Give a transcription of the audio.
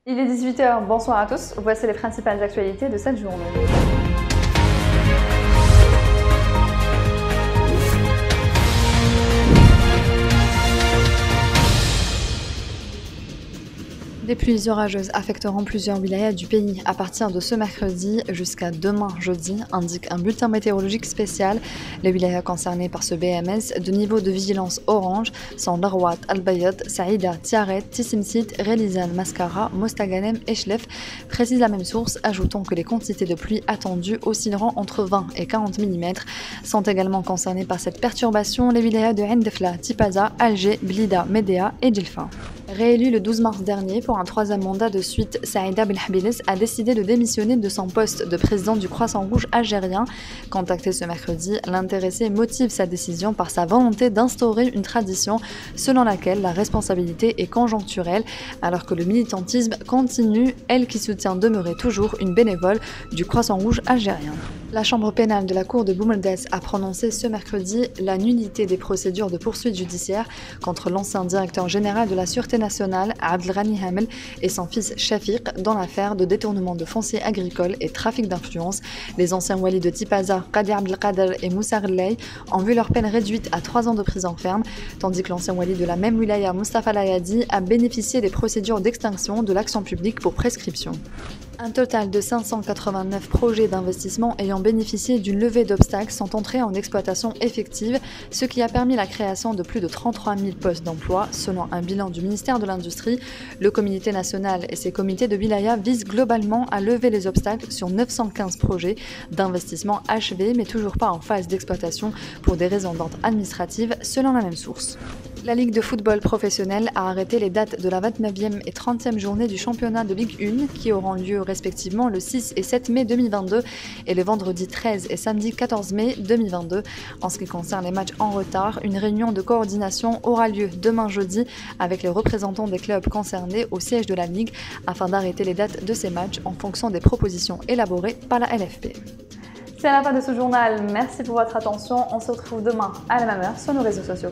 Il est 18 h, bonsoir à tous, voici les principales actualités de cette journée. Des pluies orageuses affecteront plusieurs wilayas du pays à partir de ce mercredi jusqu'à demain jeudi, indique un bulletin météorologique spécial. Les wilayas concernés par ce BMS de niveau de vigilance orange sont Larwat, Al-Bayad, Saïda, Tiaret, Tissimsit, Relizan, Mascara, Mostaganem et Chlef, précise la même source, ajoutant que les quantités de pluie attendues oscilleront entre 20 et 40 mm. Sont également concernés par cette perturbation les wilayas de Ndefla, Tipaza, Alger, Blida, Médéa et Djilfa. Réélu le 12 mars dernier pour un troisième mandat de suite, Saïda Belhabilis a décidé de démissionner de son poste de président du Croissant Rouge algérien. Contacté ce mercredi, l'intéressé motive sa décision par sa volonté d'instaurer une tradition selon laquelle la responsabilité est conjoncturelle, alors que le militantisme continue, elle qui soutient demeurer toujours une bénévole du Croissant Rouge algérien. La chambre pénale de la cour de Boumeldes a prononcé ce mercredi la nullité des procédures de poursuite judiciaire contre l'ancien directeur général de la Sûreté nationale, Abdelghani Hamel, et son fils Shafiq dans l'affaire de détournement de fonciers agricoles et trafic d'influence. Les anciens walis de Tipaza, Qadi Abdelkader et Moussa Rlay ont vu leur peine réduite à 3 ans de prison ferme, tandis que l'ancien wali de la même wilaya, Mustafa Layadi, a bénéficié des procédures d'extinction de l'action publique pour prescription. Un total de 589 projets d'investissement ayant bénéficié d'une levée d'obstacles sont entrés en exploitation effective, ce qui a permis la création de plus de 33 000 postes d'emploi. Selon un bilan du ministère de l'Industrie, le Comité national et ses comités de wilaya visent globalement à lever les obstacles sur 915 projets d'investissement achevés mais toujours pas en phase d'exploitation pour des raisons d'ordre administratif, selon la même source. La Ligue de football professionnel a arrêté les dates de la 29e et 30e journée du championnat de Ligue 1 qui auront lieu respectivement le 6 et 7 mai 2022 et le vendredi 13 et samedi 14 mai 2022. En ce qui concerne les matchs en retard, une réunion de coordination aura lieu demain jeudi avec les représentants des clubs concernés au siège de la Ligue afin d'arrêter les dates de ces matchs en fonction des propositions élaborées par la LFP. C'est la fin de ce journal, merci pour votre attention, on se retrouve demain à la même heure sur nos réseaux sociaux.